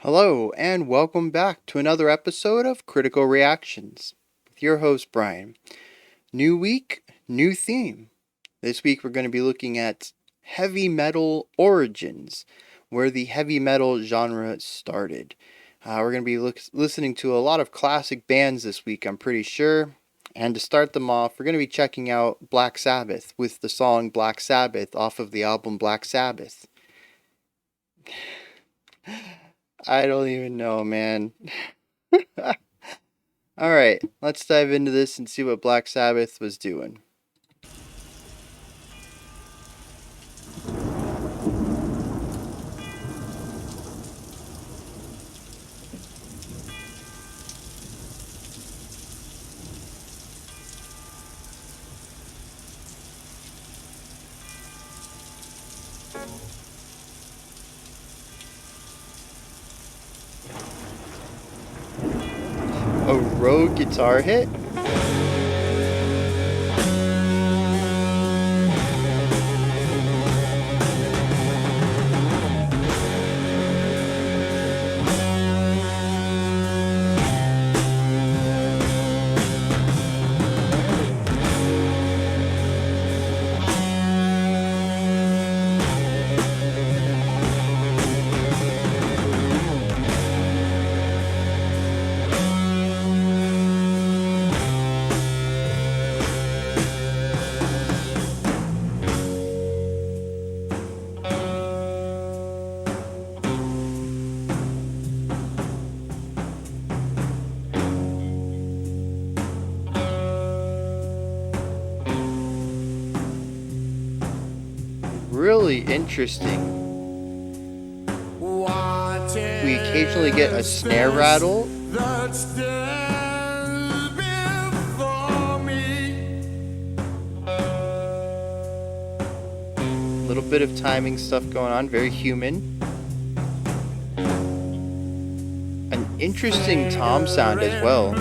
Hello, and welcome back to another episode of Critical Reactions with your host, Bryan. New week, new theme. This week we're going to be looking at heavy metal origins, where the heavy metal genre started. We're going to be listening to a lot of classic bands this week, I'm pretty sure. And to start them off, we're going to be checking out Black Sabbath with the song Black Sabbath off of the album Black Sabbath. I don't even know, man. Alright, let's dive into this and see what Black Sabbath was doing. A Rogue guitar hit? Really interesting. We occasionally get a snare rattle. A little bit of timing stuff going on, very human. An interesting tom sound as well.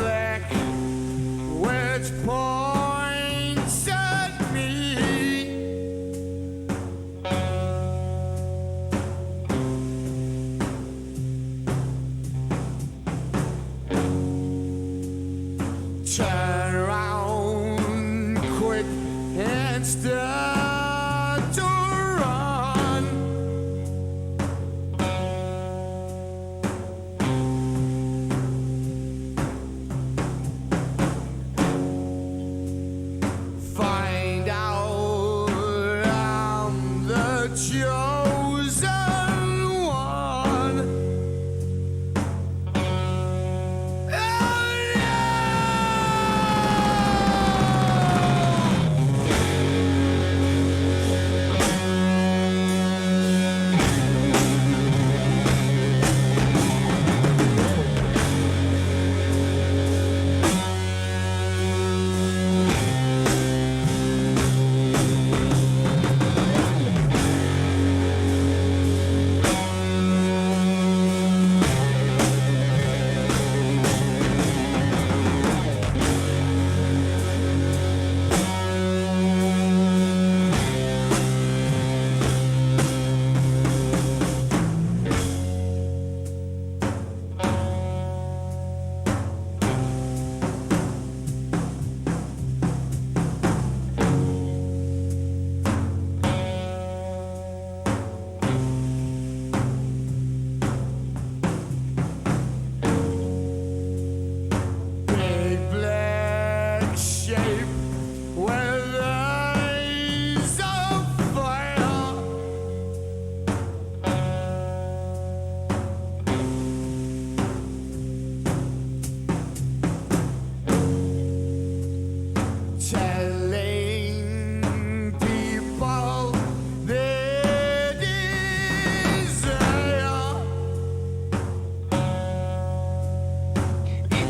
Turn around quick and start to run. Find out I'm the chosen one.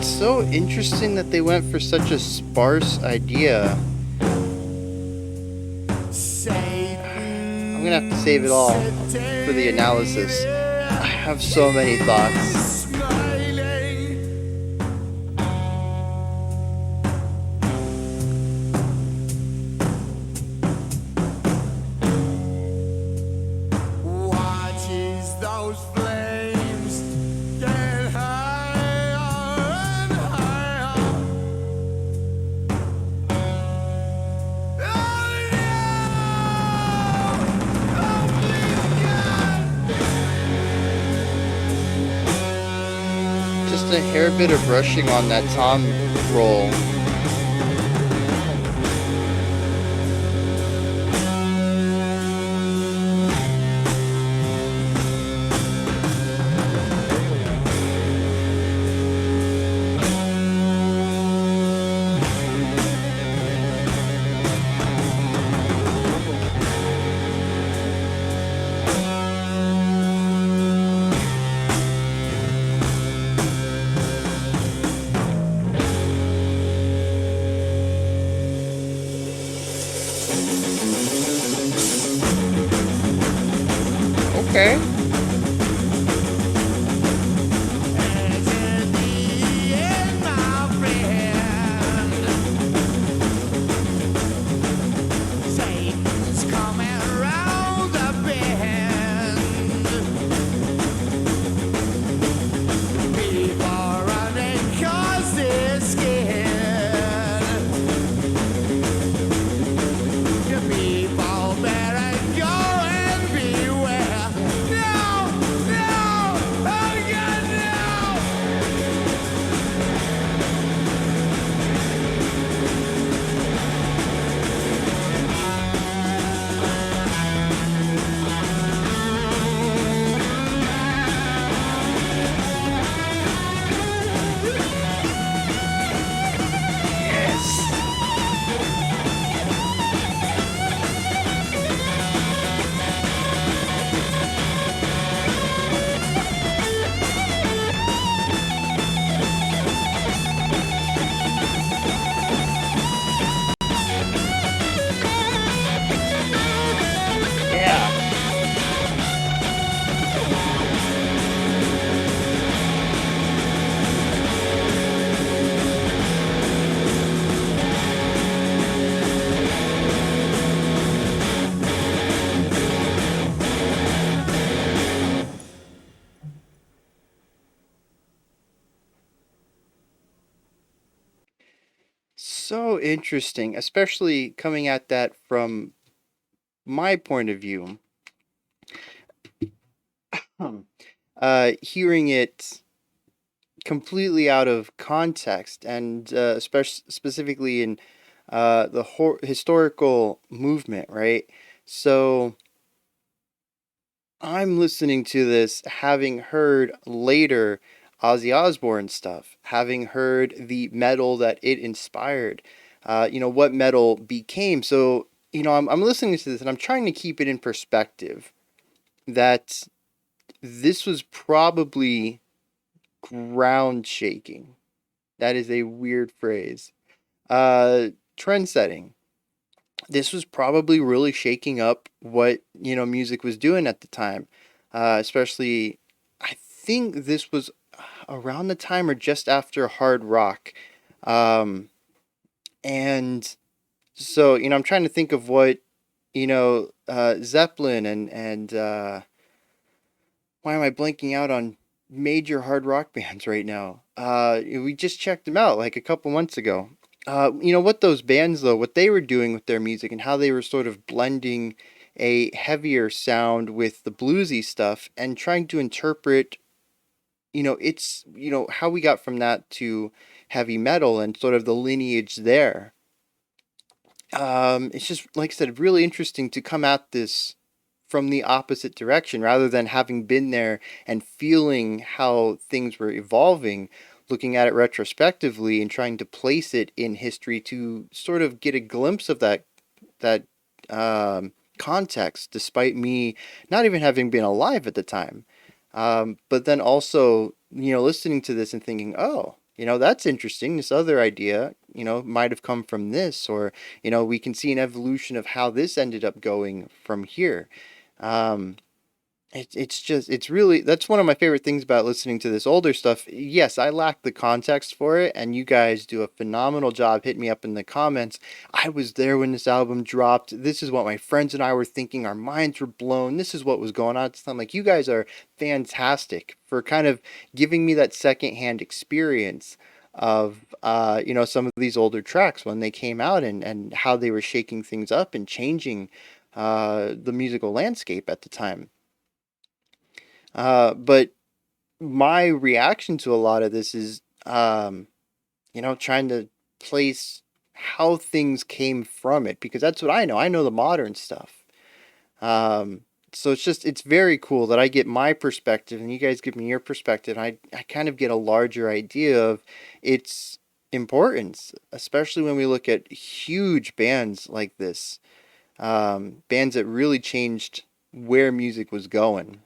So interesting that they went for such a sparse idea. I'm gonna have to save it all for the analysis. I have so many thoughts. Watches those flames a hair bit of rushing on that tom roll. Okay. Yeah. So interesting, especially coming at that from my point of view. Hearing it completely out of context, and specifically in the historical movement, right? So I'm listening to this having heard later Ozzy Osbourne stuff, having heard the metal that it inspired, what metal became. So, I'm listening to this and I'm trying to keep it in perspective that this was probably ground shaking. That is a weird phrase. Trend setting. This was probably really shaking up what music was doing at the time, especially I think this was around the time or just after hard rock, um, and so I'm trying to think of what Zeppelin and why am I blanking out on major hard rock bands right now? We just checked them out like a couple months ago. What those bands though, what they were doing with their music and how they were sort of blending a heavier sound with the bluesy stuff and trying to interpret, it's how we got from that to heavy metal and sort of the lineage there. It's just like I said, really interesting to come at this from the opposite direction rather than having been there and feeling how things were evolving, looking at it retrospectively and trying to place it in history to sort of get a glimpse of that context, despite me not even having been alive at the time. But then also, listening to this and thinking, oh, that's interesting. This other idea, might have come from this, or, we can see an evolution of how this ended up going from here. Um, it's really, that's one of my favorite things about listening to this older stuff. Yes, I lack the context for it, and you guys do a phenomenal job. Hit me up in the comments. I was there when this album dropped. This is what my friends and I were thinking. Our minds were blown. This is what was going on at the time. Like, you guys are fantastic for kind of giving me that secondhand experience of some of these older tracks when they came out, and how they were shaking things up and changing the musical landscape at the time. But my reaction to a lot of this is, trying to place how things came from it, because that's what I know. I know the modern stuff. Um, so it's very cool that I get my perspective and you guys give me your perspective. I kind of get a larger idea of its importance, especially when we look at huge bands like this, bands that really changed where music was going.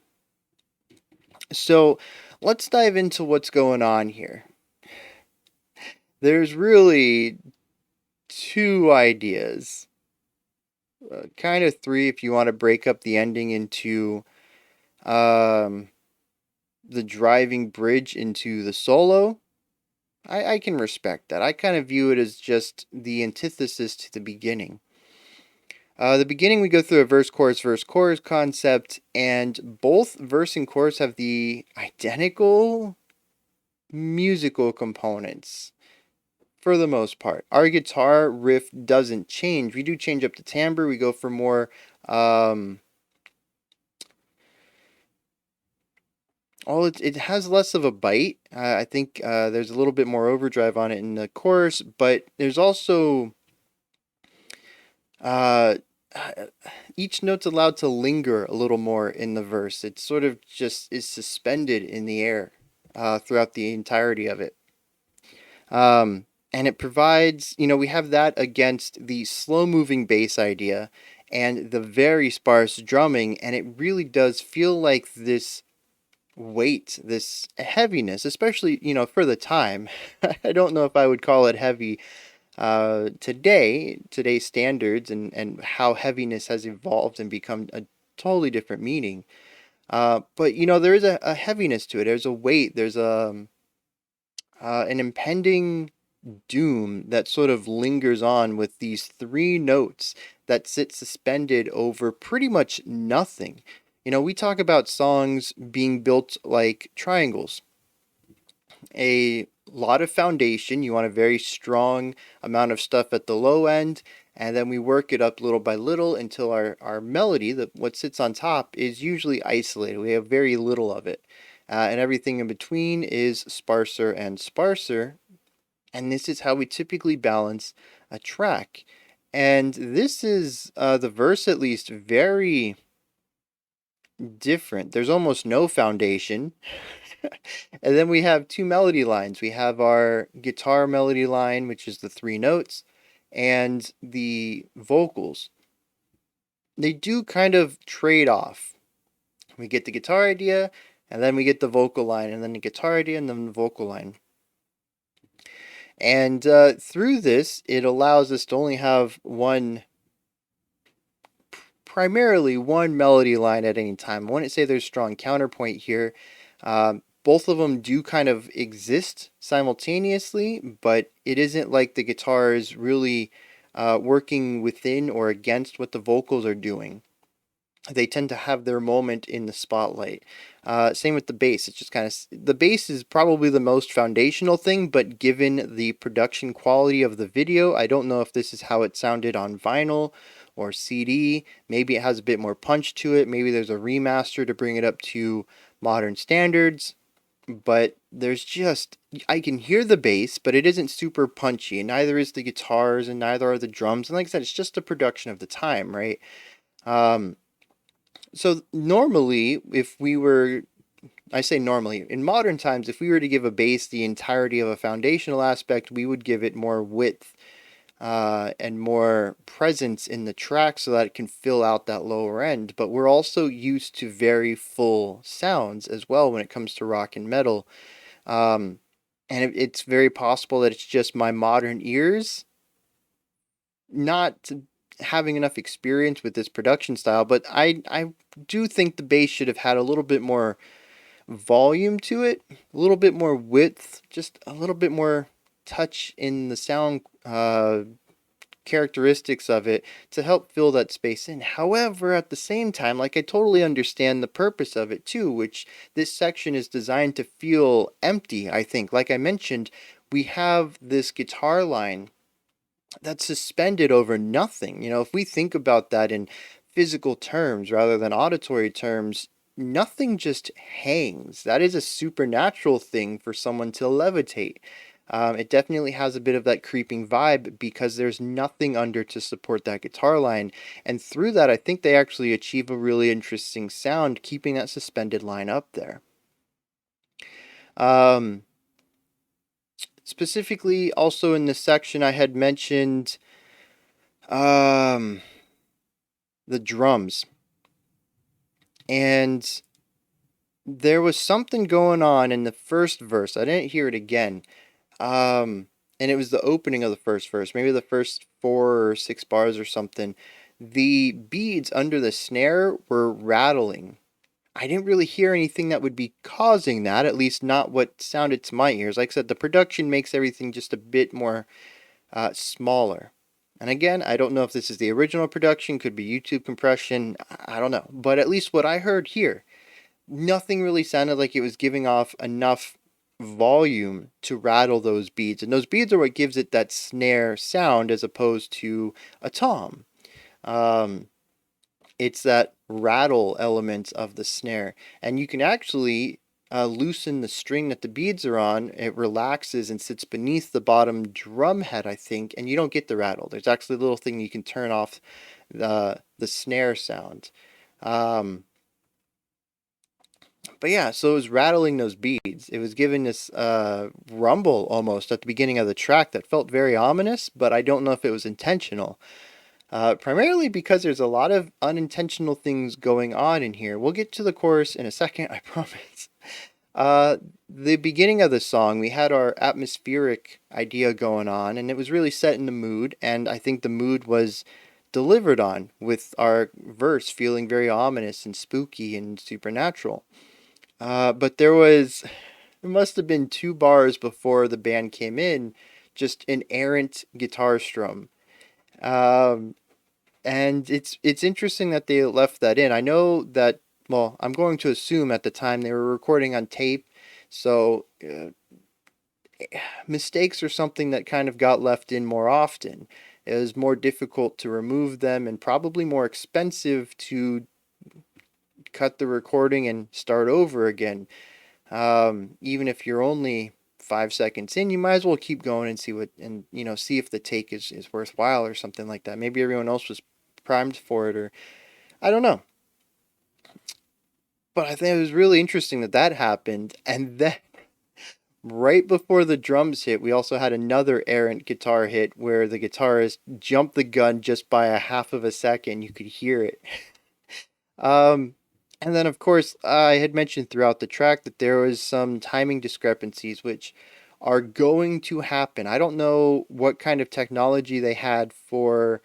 So let's dive into what's going on here. There's really two ideas, kind of three if you want to break up the ending into um, the driving bridge into the solo. I can respect that. I kind of view it as just the antithesis to the beginning. The beginning, we go through a verse, chorus concept, and both verse and chorus have the identical musical components for the most part. Our guitar riff doesn't change. We do change up the timbre. We go for more it has less of a bite. I think there's a little bit more overdrive on it in the chorus, but there's also uh, each note's allowed to linger a little more in the verse. It sort of just is suspended in the air throughout the entirety of it. And it provides, we have that against the slow moving bass idea and the very sparse drumming, and it really does feel like this weight, this heaviness, especially, for the time. I don't know if I would call it heavy today's standards, and how heaviness has evolved and become a totally different meaning. But, there is a heaviness to it. There's a weight, there's an impending doom that sort of lingers on with these three notes that sit suspended over pretty much nothing. We talk about songs being built like triangles. A lot of foundation, you want a very strong amount of stuff at the low end, and then we work it up little by little until our melody, what sits on top, is usually isolated. We have very little of it. And everything in between is sparser and sparser, and this is how we typically balance a track. And this is, the verse at least, very different. There's almost no foundation. And then we have two melody lines. We have our guitar melody line, which is the three notes, and the vocals. They do kind of trade off. We get the guitar idea, and then we get the vocal line, and then the guitar idea, and then the vocal line. And through this, it allows us to only have primarily one melody line at any time. I wouldn't say there's strong counterpoint here. Both of them do kind of exist simultaneously, but it isn't like the guitar is really working within or against what the vocals are doing. They tend to have their moment in the spotlight. Same with the bass. It's just kind of, the bass is probably the most foundational thing, but given the production quality of the video, I don't know if this is how it sounded on vinyl or CD. Maybe it has a bit more punch to it. Maybe there's a remaster to bring it up to modern standards. But there's just, I can hear the bass, but it isn't super punchy, and neither is the guitars, and neither are the drums. And like I said, it's just the production of the time, right? So normally, I say normally, in modern times, if we were to give a bass the entirety of a foundational aspect, we would give it more width and more presence in the track so that it can fill out that lower end. But we're also used to very full sounds as well when it comes to rock and metal. Um, and it's very possible that it's just my modern ears not having enough experience with this production style, but I do think the bass should have had a little bit more volume to it, a little bit more width, just a little bit more touch in the sound characteristics of it to help fill that space in. However, at the same time, like, I totally understand the purpose of it too, which this section is designed to feel empty, I think. Like I mentioned, we have this guitar line that's suspended over nothing. If we think about that in physical terms rather than auditory terms, nothing just hangs. That is a supernatural thing for someone to levitate. It definitely has a bit of that creeping vibe because there's nothing under to support that guitar line. And through that, I think they actually achieve a really interesting sound, keeping that suspended line up there. Um, Specifically, also in this section, I had mentioned um, the drums. And there was something going on in the first verse. I didn't hear it again. And it was the opening of the first verse, maybe the first 4 or 6 bars or something. The beads under the snare were rattling. I didn't really hear anything that would be causing that, at least not what sounded to my ears. Like I said, the production makes everything just a bit more smaller. And again, I don't know if this is the original production, could be YouTube compression, I don't know. But at least what I heard here, nothing really sounded like it was giving off enough volume to rattle those beads. And those beads are what gives it that snare sound as opposed to a tom. Um, it's that rattle element of the snare. And you can actually loosen the string that the beads are on. It relaxes and sits beneath the bottom drum head, I think, and you don't get the rattle. There's actually a little thing you can turn off the snare sound. Um, but yeah, so it was rattling those beads. It was giving this rumble almost at the beginning of the track that felt very ominous, but I don't know if it was intentional. Primarily because there's a lot of unintentional things going on in here. We'll get to the chorus in a second, I promise. The beginning of the song, we had our atmospheric idea going on, and it was really setting the mood, and I think the mood was delivered on with our verse feeling very ominous and spooky and supernatural. But it must have been 2 bars before the band came in, just an errant guitar strum. Um, and it's interesting that they left that in. I know that, well, I'm going to assume at the time they were recording on tape, so mistakes are something that kind of got left in more often. It was more difficult to remove them and probably more expensive to cut the recording and start over again. Even if you're only 5 seconds in, you might as well keep going and see what, and see if the take is worthwhile or something like that. Maybe everyone else was primed for it, or I don't know. But I think it was really interesting that happened, and then right before the drums hit, we also had another errant guitar hit where the guitarist jumped the gun just by a half of a second. You could hear it. Um, and then, of course, I had mentioned throughout the track that there was some timing discrepancies, which are going to happen. I don't know what kind of technology they had for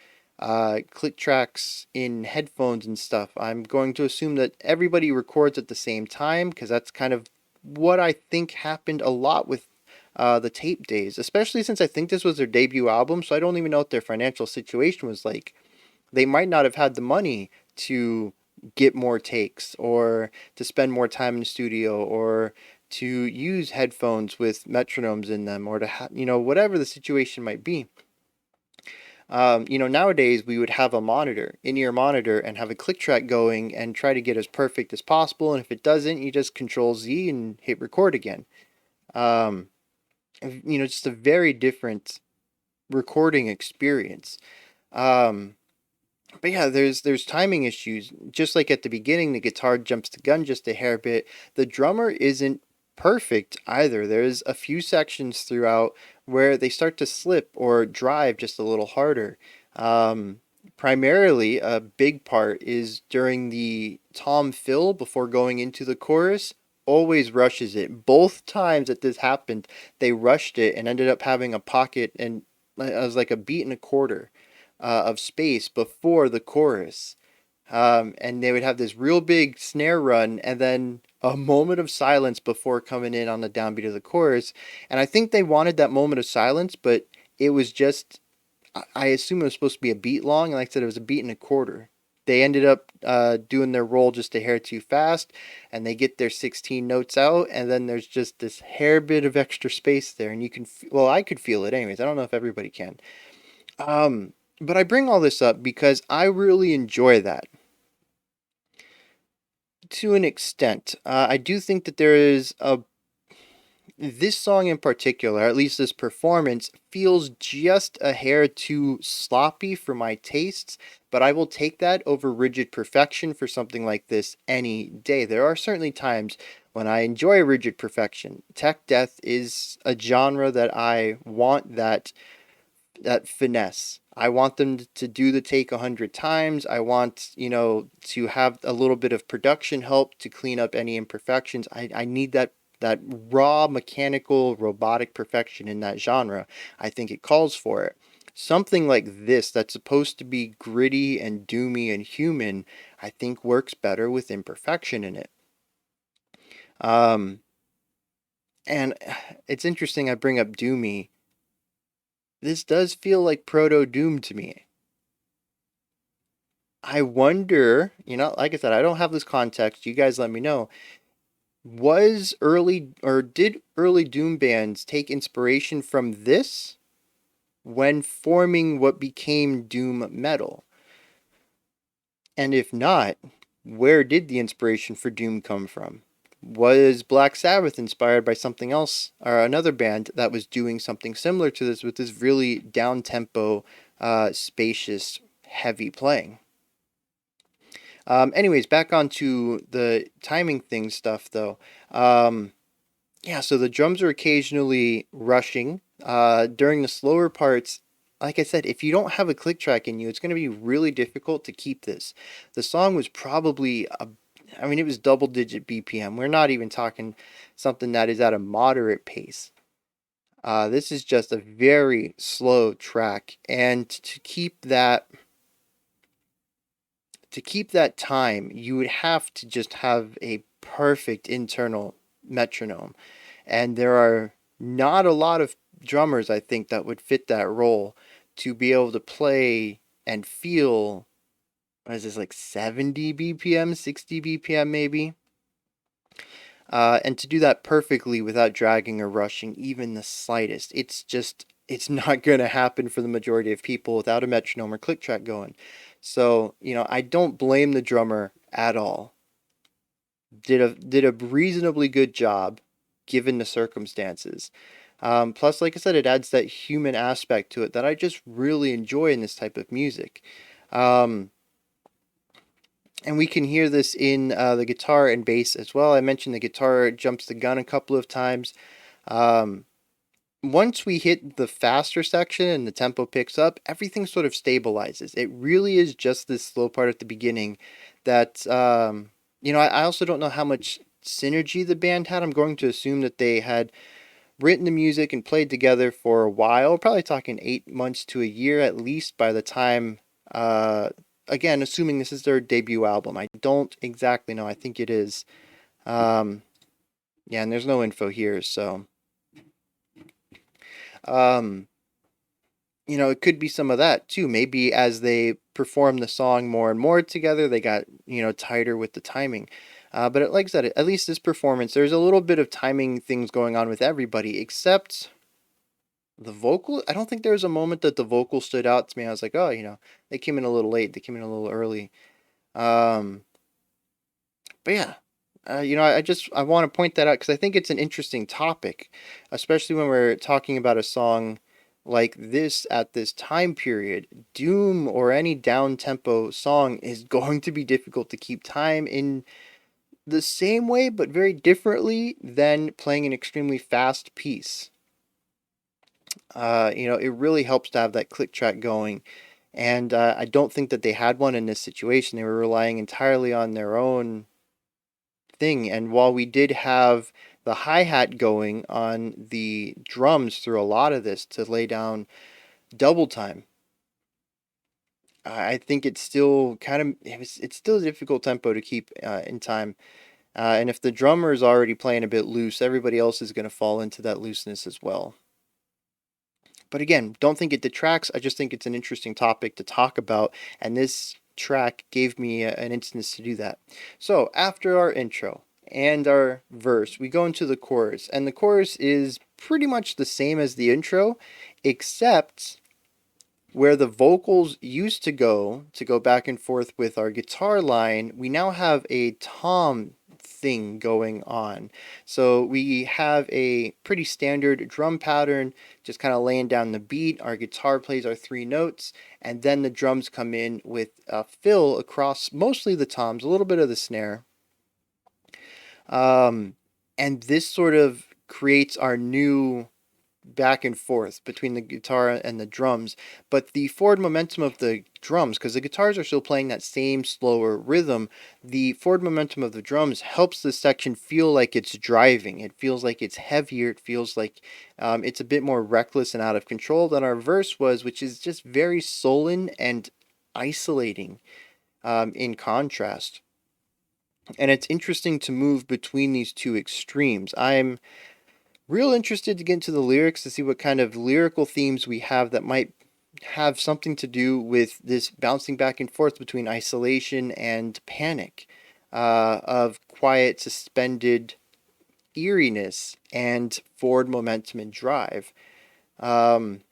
click tracks in headphones and stuff. I'm going to assume that everybody records at the same time because that's kind of what I think happened a lot with the tape days, especially since I think this was their debut album, so I don't even know what their financial situation was like. They might not have had the money to get more takes or to spend more time in the studio or to use headphones with metronomes in them or to whatever the situation might be. Nowadays we would have a monitor, in-ear monitor, and have a click track going and try to get as perfect as possible, and if it doesn't, you just Control Z and hit record again. um, just a very different recording experience. um, but yeah, there's timing issues. Just like at the beginning, the guitar jumps the gun just a hair bit. The drummer isn't perfect either. There's a few sections throughout where they start to slip or drive just a little harder. Um, Primarily, a big part is during the tom fill before going into the chorus. Always rushes it. Both times that this happened, they rushed it and ended up having a pocket, and it was like a beat and a quarter of space before the chorus. And they would have this real big snare run and then a moment of silence before coming in on the downbeat of the chorus. And I think they wanted that moment of silence, but it was just, I assume it was supposed to be a beat long. And like I said, it was a beat and a quarter. They ended up doing their roll just a hair too fast, and they get their 16 notes out, and then there's just this hair bit of extra space there. And you can, well, I could feel it anyways. I don't know if everybody can. But I bring all this up because I really enjoy that. to an extent. I do think that there is a this song in particular, at least this performance, feels just a hair too sloppy for my tastes, but I will take that over rigid perfection for something like this any day. There are certainly times when I enjoy rigid perfection. Tech death is a genre that I want that finesse. I want them to do the take 100 times. I want, to have a little bit of production help to clean up any imperfections. I need that raw mechanical robotic perfection in that genre. I think it calls for it. Something like this that's supposed to be gritty and doomy and human, I think works better with imperfection in it. Um and it's interesting I bring up doomy. This does feel like proto doom to me. I wonder, like I said, I don't have this context. You guys let me know. Was early or did early doom bands take inspiration from this when forming what became doom metal? And if not, where did the inspiration for doom come from? Was Black Sabbath inspired by something else or another band that was doing something similar to this with this really down tempo, spacious, heavy playing? Anyways, back onto the timing thing stuff though. Yeah, so the drums are occasionally rushing. During the slower parts, like I said, if you don't have a click track in you, it's going to be really difficult to keep this. The song was probably, I mean, it was double digit BPM. We're not even talking something that is at a moderate pace. This is just a very slow track, and to keep that time, you would have to just have a perfect internal metronome. And there are not a lot of drummers, I think, that would fit that role to be able to play and feel, what is this, like 70 BPM, 60 BPM maybe? And to do that perfectly without dragging or rushing even the slightest. It's not going to happen for the majority of people without a metronome or click track going. So, I don't blame the drummer at all. Did a reasonably good job given the circumstances. Plus, like I said, it adds that human aspect to it that I just really enjoy in this type of music. Um, and we can hear this in the guitar and bass as well. I mentioned the guitar jumps the gun a couple of times. Um, Once we hit the faster section and the tempo picks up, everything sort of stabilizes. It really is just this slow part at the beginning that, I also don't know how much synergy the band had. I'm going to assume that they had written the music and played together for a while, probably talking 8 months to a year at least by the time, again, assuming this is their debut album. I don't exactly know. I think it is. Um, yeah, and there's no info here, so. Um, it could be some of that too. Maybe as they perform the song more and more together, they got, tighter with the timing. But like I said, at least this performance, there's a little bit of timing things going on with everybody, except the vocal. I don't think there was a moment that the vocal stood out to me. I was like, oh, they came in a little late. They came in a little early. Um, but yeah, I want to point that out because I think it's an interesting topic, especially when we're talking about a song like this at this time period. Doom or any down tempo song is going to be difficult to keep time in the same way, but very differently than playing an extremely fast piece. It really helps to have that click track going. And I don't think that they had one in this situation. They were relying entirely on their own thing. And while we did have the hi-hat going on the drums through a lot of this to lay down double time, I think it's still it's still a difficult tempo to keep in time. And if the drummer is already playing a bit loose, everybody else is going to fall into that looseness as well. But again, don't think it detracts. I just think it's an interesting topic to talk about, and this track gave me an instance to do that. So after our intro and our verse, we go into the chorus, and the chorus is pretty much the same as the intro, except Where the vocals used to go back and forth with our guitar line, we now have a tom thing going on. So we have a pretty standard drum pattern, just kind of laying down the beat. Our guitar plays our three notes, and then the drums come in with a fill across mostly the toms, a little bit of the snare. Um, and this sort of creates our new back and forth between the guitar and the drums, but the forward momentum of the drums, because the guitars are still playing that same slower rhythm, the forward momentum of the drums helps this section feel like it's driving. It feels like it's heavier. It feels like it's a bit more reckless and out of control than our verse was, which is just very sullen and isolating in contrast. And it's interesting to move between these two extremes. I'm real interested to get into the lyrics to see what kind of lyrical themes we have that might have something to do with this bouncing back and forth between isolation and panic, of quiet, suspended eeriness and forward momentum and drive. And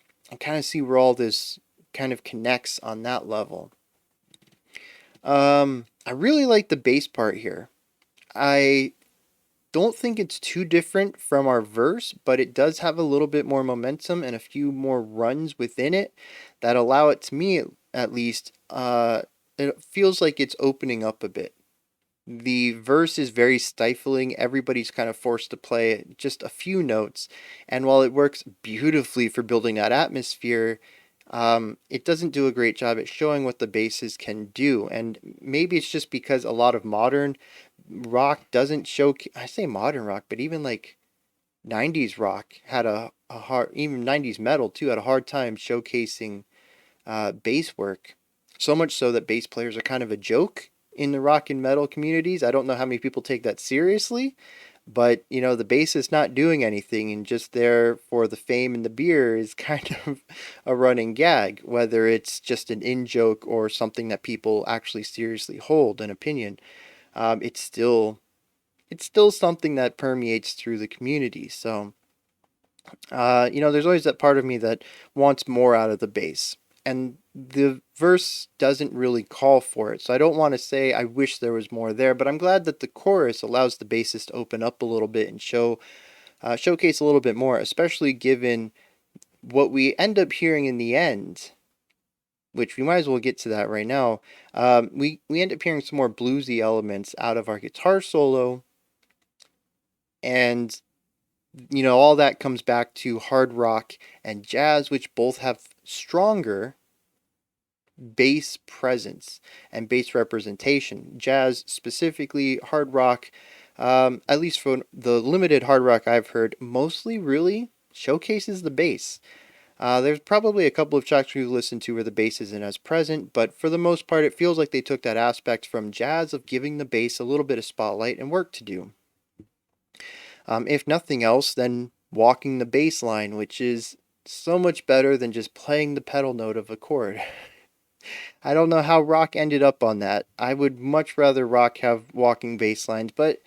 kind of see where all this kind of connects on that level. I really like the bass part here. I don't think it's too different from our verse, but it does have a little bit more momentum and a few more runs within it that allow it, to me at least, it feels like it's opening up a bit. The verse is very stifling. Everybody's kind of forced to play just a few notes. And while it works beautifully for building that atmosphere, it doesn't do a great job at showing what the basses can do. And maybe it's just because a lot of modern rock doesn't show, I say modern rock, but even like 90s rock had a hard, even 90s metal too, had a hard time showcasing bass work. So much so that bass players are kind of a joke in the rock and metal communities. I don't know how many people take that seriously, but you know, the bassist not doing anything and just there for the fame and the beer is kind of a running gag, whether it's just an in joke or something that people actually seriously hold an opinion. It's still something that permeates through the community. So, you know, there's always that part of me that wants more out of the bass. And the verse doesn't really call for it. So I don't want to say I wish there was more there, but I'm glad that the chorus allows the bassist to open up a little bit and showcase a little bit more, especially given what we end up hearing in the end, which we might as well get to that right now. We end up hearing some more bluesy elements out of our guitar solo, and you know, all that comes back to hard rock and jazz, which both have stronger bass presence and bass representation. Jazz, specifically hard rock, at least for the limited hard rock I've heard, mostly really showcases the bass. There's probably a couple of tracks we've listened to where the bass isn't as present, but for the most part, it feels like they took that aspect from jazz of giving the bass a little bit of spotlight and work to do. If nothing else, then walking the bass line, which is so much better than just playing the pedal note of a chord. I don't know how rock ended up on that. I would much rather rock have walking bass lines, but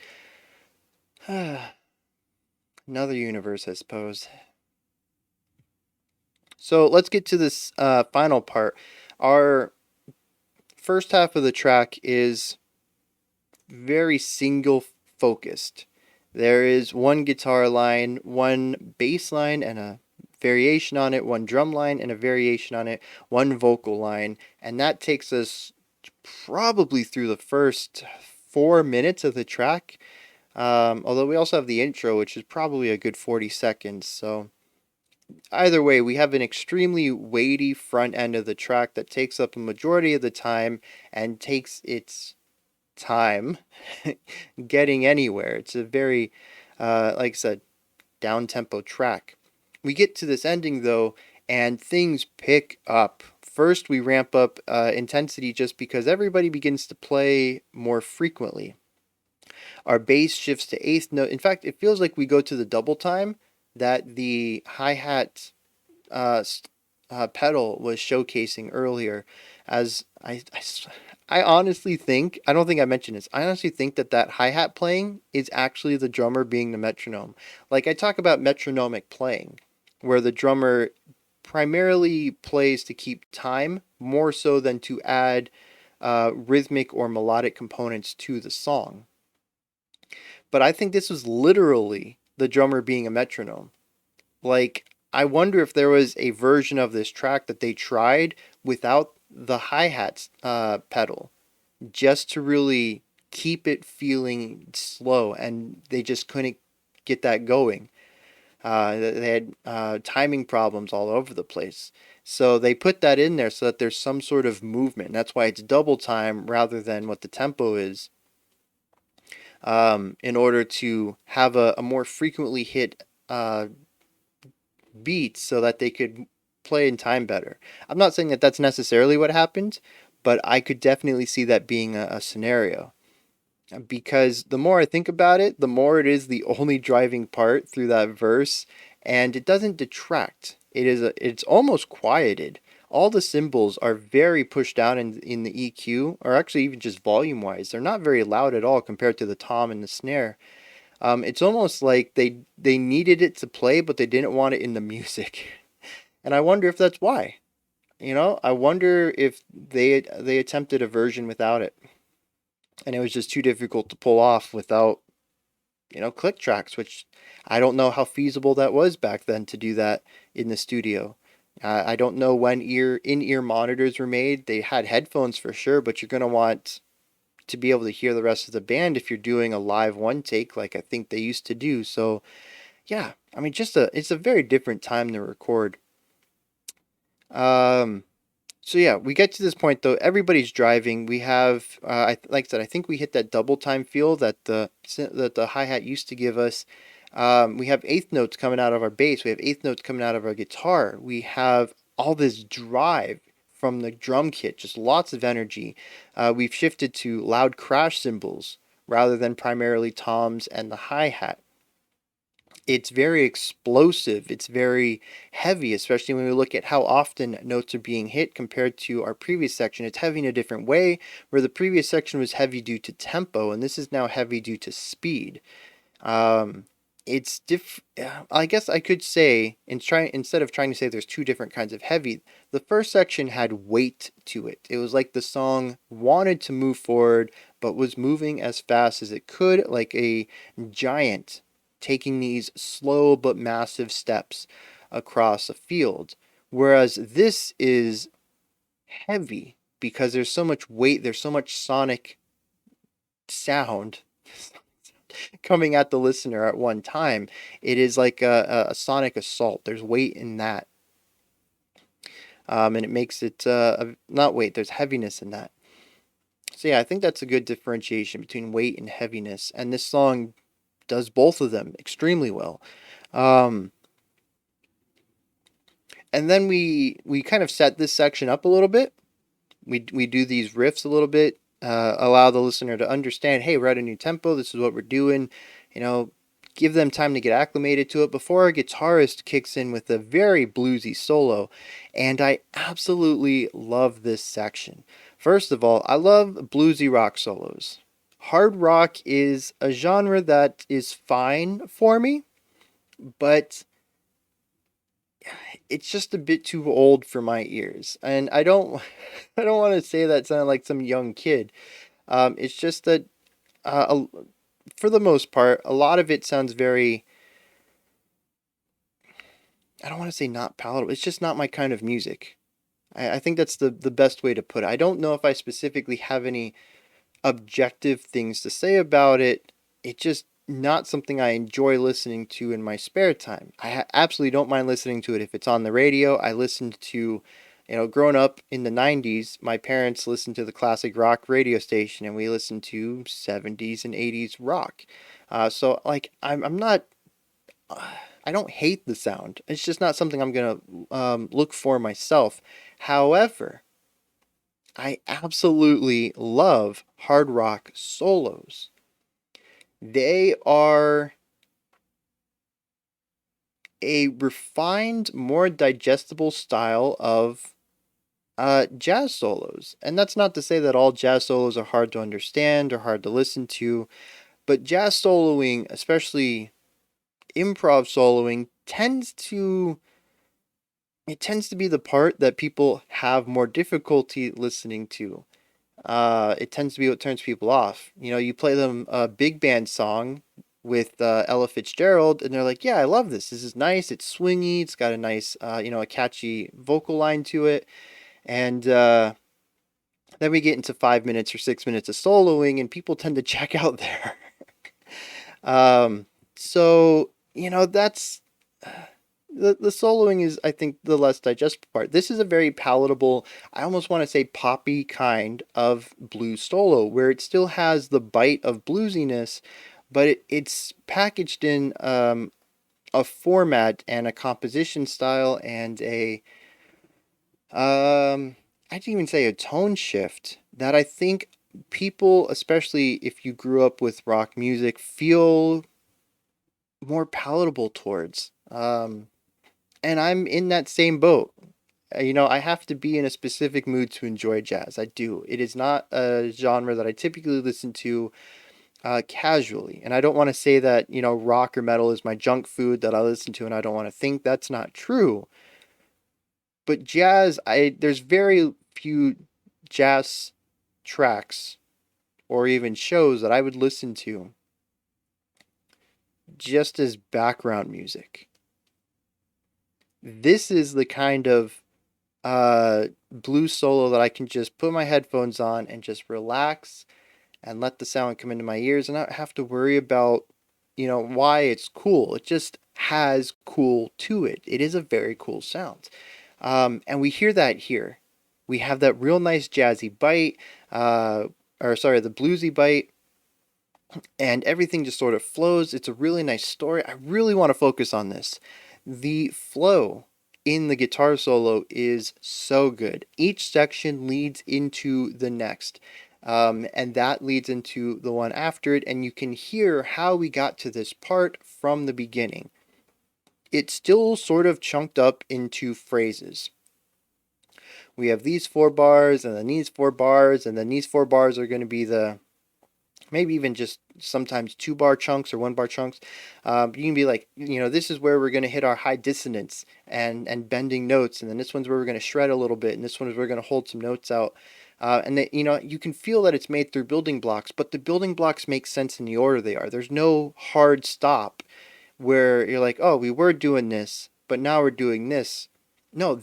another universe, I suppose. So let's get to this final part. Our first half of the track is very single focused. There is one guitar line, one bass line, and a variation on it, one drum line and a variation on it, one vocal line, and that takes us probably through the first 4 minutes of the track. Although we also have the intro, which is probably a good 40 seconds. So either way, we have an extremely weighty front end of the track that takes up a majority of the time and takes its time getting anywhere. It's a very, like I said, down tempo track. We get to this ending though, and things pick up. First, we ramp up intensity just because everybody begins to play more frequently. Our bass shifts to eighth note. In fact, it feels like we go to the double time that the hi-hat pedal was showcasing earlier. As I honestly think, I don't think I mentioned this, I honestly think that hi-hat playing is actually the drummer being the metronome. Like I talk about metronomic playing, where the drummer primarily plays to keep time more so than to add rhythmic or melodic components to the song. But I think this was literally the drummer being a metronome. Like, I wonder if there was a version of this track that they tried without the hi-hats pedal, just to really keep it feeling slow, and they just couldn't get that going. They had timing problems all over the place. So they put that in there so that there's some sort of movement. That's why it's double time rather than what the tempo is, in order to have a more frequently hit beat so that they could play in time better. I'm not saying that that's necessarily what happened, but I could definitely see that being a scenario. Because the more I think about it, the more it is the only driving part through that verse, and it doesn't detract. It's almost quieted. All the cymbals are very pushed down in the EQ, or actually even just volume wise. They're not very loud at all compared to the tom and the snare. It's almost like they needed it to play, but they didn't want it in the music. And I wonder if that's why. I wonder if they attempted a version without it, and it was just too difficult to pull off without click tracks, which I don't know how feasible that was back then to do that in the studio. I don't know when in-ear monitors were made. They had headphones for sure, but you're gonna want to be able to hear the rest of the band if you're doing a live one take like I think they used to do. So yeah, I mean, it's a very different time to record. Um, so yeah, we get to this point though. Everybody's driving. We have, like I said, I think we hit that double time feel that the hi hat used to give us. We have eighth notes coming out of our bass. We have eighth notes coming out of our guitar. We have all this drive from the drum kit, just lots of energy. We've shifted to loud crash cymbals rather than primarily toms and the hi hat. It's very explosive. It's very heavy, especially when we look at how often notes are being hit compared to our previous section. It's heavy in a different way, where the previous section was heavy due to tempo, and this is now heavy due to speed. Um, I guess I could say, instead of trying to say there's two different kinds of heavy, the first section had weight to it. It was like the song wanted to move forward, but was moving as fast as it could, like a giant taking these slow but massive steps across a field. Whereas this is heavy because there's so much weight, there's so much sonic sound coming at the listener at one time. It is like a sonic assault. There's weight in that. And it makes it not weight, there's heaviness in that. So yeah, I think that's a good differentiation between weight and heaviness. And this song does both of them extremely well. Um, and then we kind of set this section up a little bit. We do these riffs a little bit, allow the listener to understand, hey, we're at a new tempo. This is what we're doing. Give them time to get acclimated to it before our guitarist kicks in with a very bluesy solo. And I absolutely love this section. First of all, I love bluesy rock solos. Hard rock is a genre that is fine for me, but it's just a bit too old for my ears. And I don't I don't want to say that sounding like some young kid. It's just that for the most part, a lot of it sounds very, I don't want to say not palatable. It's just not my kind of music. I think that's the best way to put it. I don't know if I specifically have any objective things to say about it. It's just not something I enjoy listening to in my spare time. I absolutely don't mind listening to it if it's on the radio. I listened to, growing up in the 90s, my parents listened to the classic rock radio station, and we listened to 70s and 80s rock. So, like, I'm not. I don't hate the sound. It's just not something I'm gonna look for myself. However, I absolutely love hard rock solos. They are a refined, more digestible style of jazz solos. And that's not to say that all jazz solos are hard to understand or hard to listen to, but jazz soloing, especially improv soloing, tends to it tends to be the part that people have more difficulty listening to. It tends to be what turns people off. You play them a big band song with Ella Fitzgerald, and they're like, "Yeah, I love this. This is nice. It's swingy. It's got a nice, a catchy vocal line to it." And then we get into 5 minutes or 6 minutes of soloing, and people tend to check out there. um, so that's the soloing is, I think, the less digestible part. This is a very palatable, I almost want to say poppy kind of blues solo, where it still has the bite of bluesiness, but it's packaged in a format and a composition style and a I didn't even say a tone shift that I think people, especially if you grew up with rock music, feel more palatable towards. And I'm in that same boat. I have to be in a specific mood to enjoy jazz. I do. It is not a genre that I typically listen to casually. And I don't want to say that, rock or metal is my junk food that I listen to and I don't want to think. That's not true. But jazz, there's very few jazz tracks or even shows that I would listen to just as background music. This is the kind of blues solo that I can just put my headphones on and just relax and let the sound come into my ears and not have to worry about, why it's cool. It just has cool to it. It is a very cool sound. And we hear that here. We have that real nice jazzy bite, the bluesy bite, and everything just sort of flows. It's a really nice story. I really want to focus on this. The flow in the guitar solo is so good. Each section leads into the next. And that leads into the one after it, and you can hear how we got to this part from the beginning. It's still sort of chunked up into phrases. We have these 4 bars, and then these 4 bars, and then these 4 bars are going to be the maybe even just sometimes 2 bar chunks or 1 bar chunks. You can be like, this is where we're going to hit our high dissonance and bending notes, and then this one's where we're going to shred a little bit, and this one is where we're going to hold some notes out. And that, you can feel that it's made through building blocks, but the building blocks make sense in the order they are. There's no hard stop where you're like, oh, we were doing this, but now we're doing this. No,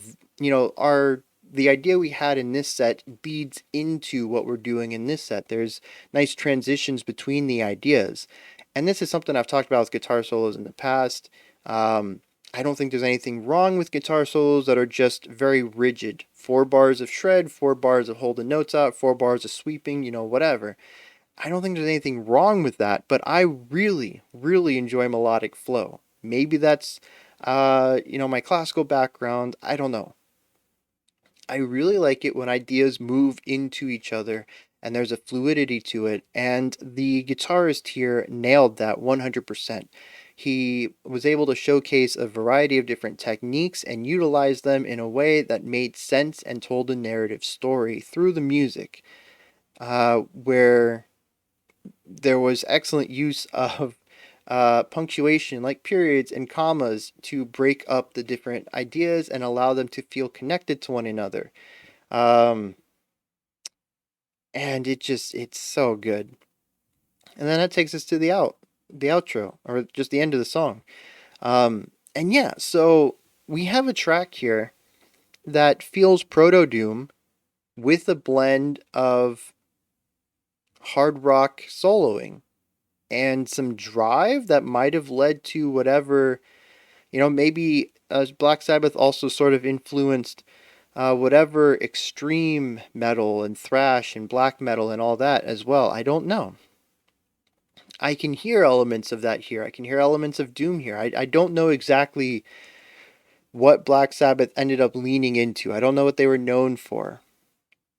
the idea we had in this set leads into what we're doing in this set. There's nice transitions between the ideas. And this is something I've talked about with guitar solos in the past. I don't think there's anything wrong with guitar solos that are just very rigid. 4 bars of shred, 4 bars of holding notes out, 4 bars of sweeping, whatever. I don't think there's anything wrong with that, but I really, really enjoy melodic flow. Maybe that's, my classical background. I don't know. I really like it when ideas move into each other and there's a fluidity to it. And the guitarist here nailed that 100%. He was able to showcase a variety of different techniques and utilize them in a way that made sense and told a narrative story through the music, where there was excellent use of punctuation, like periods and commas, to break up the different ideas and allow them to feel connected to one another. Um, and it's so good. And then that takes us to the outro, or just the end of the song. And yeah, so we have a track here that feels proto doom with a blend of hard rock soloing and some drive that might have led to whatever, maybe Black Sabbath also sort of influenced whatever extreme metal and thrash and black metal and all that as well. I don't know. I can hear elements of that here. I can hear elements of doom here. I don't know exactly what Black Sabbath ended up leaning into. I don't know what they were known for.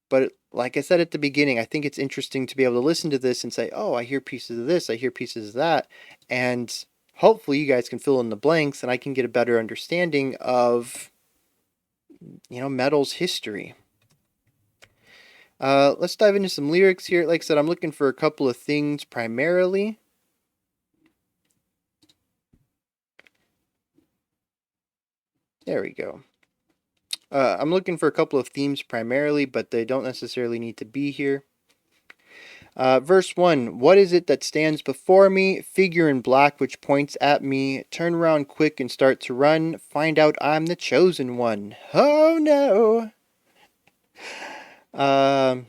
But like I said at the beginning, I think it's interesting to be able to listen to this and say, oh, I hear pieces of this, I hear pieces of that. And hopefully you guys can fill in the blanks and I can get a better understanding of, metal's history. Let's dive into some lyrics here. Like I said, I'm looking for a couple of things primarily. There we go. I'm looking for a couple of themes primarily, but they don't necessarily need to be here. Verse 1. What is it that stands before me? Figure in black which points at me. Turn around quick and start to run. Find out I'm the chosen one. Oh no! Um,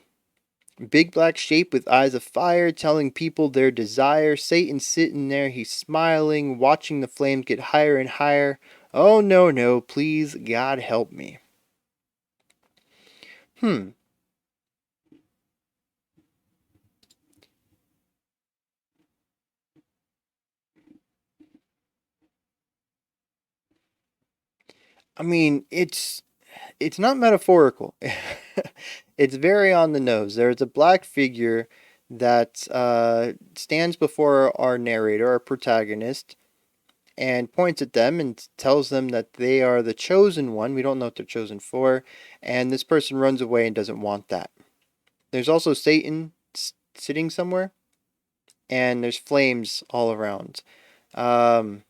Big black shape with eyes of fire, telling people their desire. Satan sitting there, he's smiling, watching the flames get higher and higher. Oh no, no, please, God help me. Hmm. I mean, it's not metaphorical. It's very on the nose. There's a black figure that stands before our narrator, our protagonist, and points at them and tells them that they are the chosen one. We don't know what they're chosen for, and this person runs away and doesn't want that. There's also Satan sitting somewhere, and there's flames all around. Um,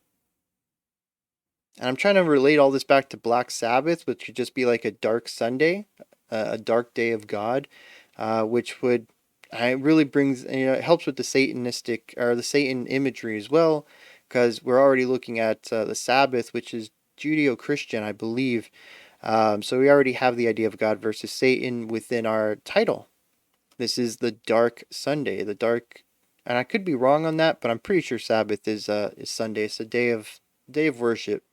and I'm trying to relate all this back to Black Sabbath, which could just be like a dark Sunday, a dark day of God, which would it really brings it helps with the Satanistic or the Satan imagery as well, because we're already looking at the Sabbath, which is Judeo-Christian, I believe. So we already have the idea of God versus Satan within our title. This is the dark Sunday, the dark, and I could be wrong on that, but I'm pretty sure Sabbath is Sunday. It's a day of worship.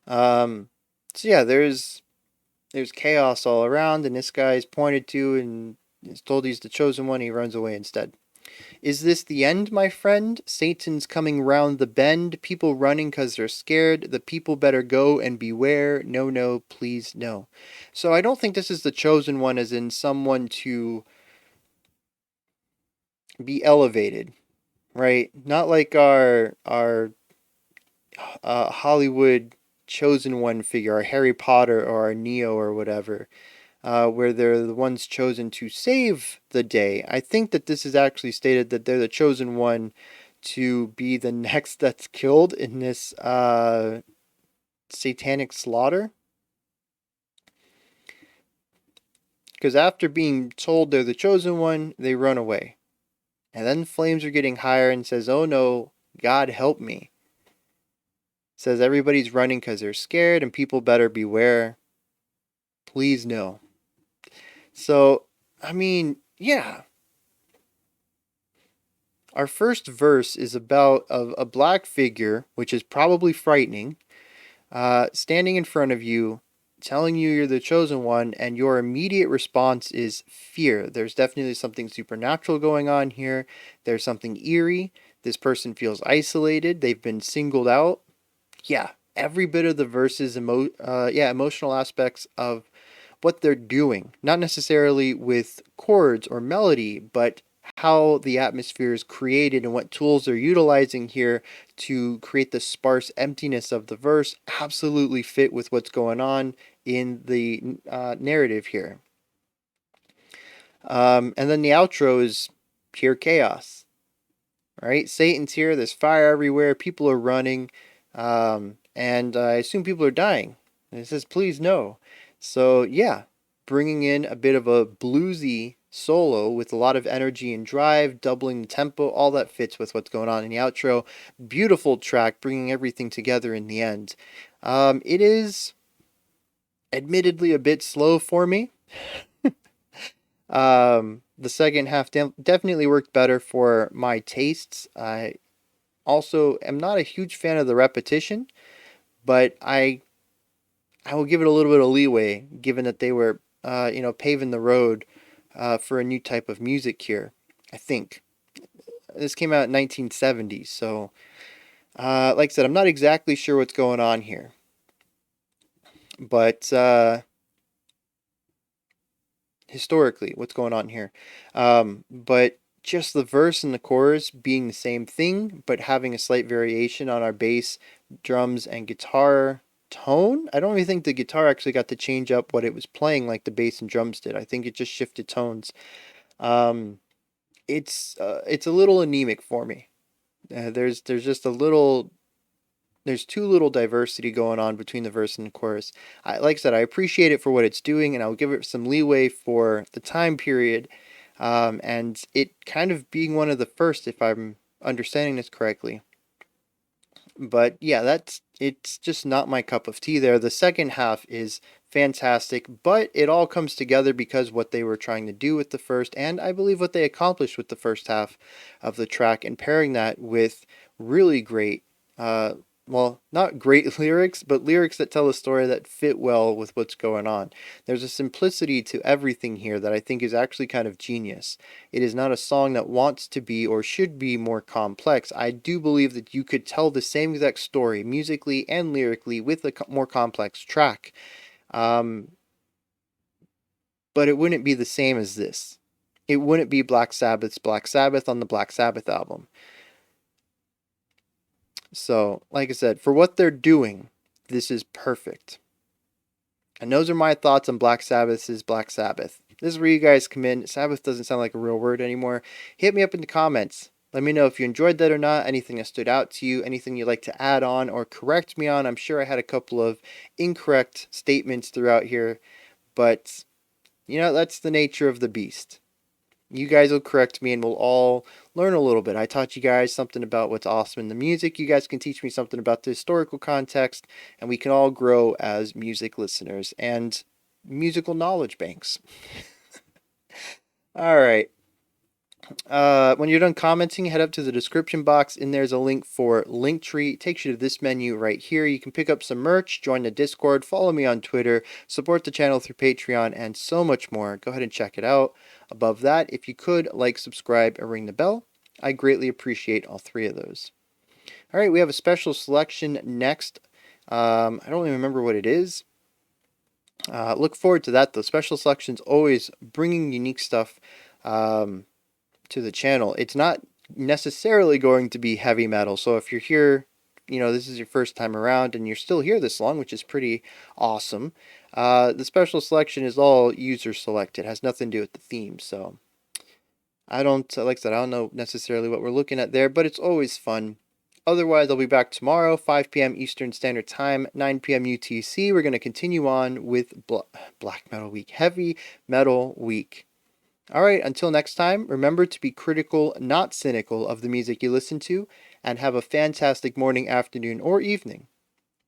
Um, so yeah, there's chaos all around, and this guy is pointed to and is told he's the chosen one. He runs away instead. Is this the end, my friend? Satan's coming round the bend. People running because they're scared. The people better go and beware. No, no, please, no. So I don't think this is the chosen one, as in someone to be elevated, right? Not like our Hollywood chosen one figure, our Harry Potter or our Neo or whatever, where they're the ones chosen to save the day. I think that this is actually stated that they're the chosen one to be the next that's killed in this satanic slaughter. Because after being told they're the chosen one, they run away. And then flames are getting higher and says, "Oh no, God help me." Says everybody's running because they're scared and people better beware. Please no. So, I mean, yeah. Our first verse is about a black figure, which is probably frightening, standing in front of you, telling you you're the chosen one, and your immediate response is fear. There's definitely something supernatural going on here. There's something eerie. This person feels isolated. They've been singled out. Yeah, every bit of the verses, emotional aspects of what they're doing, not necessarily with chords or melody, but how the atmosphere is created and what tools they're utilizing here to create the sparse emptiness of the verse absolutely fit with what's going on in the narrative here. And then the outro is pure chaos, right? Satan's here, there's fire everywhere, people are running, and I assume people are dying. And it says, please no. So, yeah, bringing in a bit of a bluesy solo with a lot of energy and drive, doubling the tempo, all that fits with what's going on in the outro. Beautiful track, bringing everything together in the end. It is admittedly a bit slow for me. The second half definitely worked better for my tastes. I also am not a huge fan of the repetition, but I will give it a little bit of leeway, given that they were, paving the road for a new type of music here. I think this came out in 1970, so like I said, I'm not exactly sure what's going on here, but historically, what's going on here, but just the verse and the chorus being the same thing, but having a slight variation on our bass, drums, and guitar tone. I don't even think the guitar actually got to change up what it was playing like the bass and drums did. I think it just shifted tones. Um, it's a little anemic for me. There's just a little there's too little diversity going on between the verse and the chorus. Like I said, I appreciate it for what it's doing, and I'll give it some leeway for the time period, and it kind of being one of the first, if I'm understanding this correctly. But yeah, it's just not my cup of tea there. The second half is fantastic, but it all comes together because what they were trying to do with the first, and I believe what they accomplished with the first half of the track, and pairing that with really great, uh, well, not great lyrics, but lyrics that tell a story that fit well with what's going on. There's a simplicity to everything here that I think is actually kind of genius. It is not a song that wants to be or should be more complex. I do believe that you could tell the same exact story musically and lyrically with a more complex track. Um, but it wouldn't be the same as this. It wouldn't be Black Sabbath's Black Sabbath on the Black Sabbath album. So, like I said, for what they're doing, this is perfect. And those are my thoughts on Black Sabbath's Black Sabbath. This is where you guys come in. Sabbath doesn't sound like a real word anymore. Hit me up in the comments. Let me know if you enjoyed that or not, anything that stood out to you, anything you'd like to add on or correct me on. I'm sure I had a couple of incorrect statements throughout here, but that's the nature of the beast. You guys will correct me and we'll all learn a little bit. I taught you guys something about what's awesome in the music. You guys can teach me something about the historical context, and we can all grow as music listeners and musical knowledge banks. All right. When you're done commenting, head up to the description box, and there's a link for Linktree. It takes you to this menu right here. You can pick up some merch, join the Discord, follow me on Twitter, support the channel through Patreon, and so much more. Go ahead and check it out. Above that, if you could, like, subscribe, and ring the bell. I greatly appreciate all three of those. All right, we have a special selection next. I don't even remember what it is. Look forward to that, though. Special selections always bringing unique stuff. To the channel. It's not necessarily going to be heavy metal. So if you're here, this is your first time around and you're still here this long, which is pretty awesome. The special selection is all user selected. It has nothing to do with the theme. So like I said, I don't know necessarily what we're looking at there, but it's always fun. Otherwise, I'll be back tomorrow, 5 p.m. Eastern Standard Time, 9 p.m. UTC. We're going to continue on with Black Metal Week, Heavy Metal Week. All right, until next time, remember to be critical, not cynical, of the music you listen to, and have a fantastic morning, afternoon, or evening,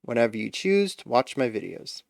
whenever you choose to watch my videos.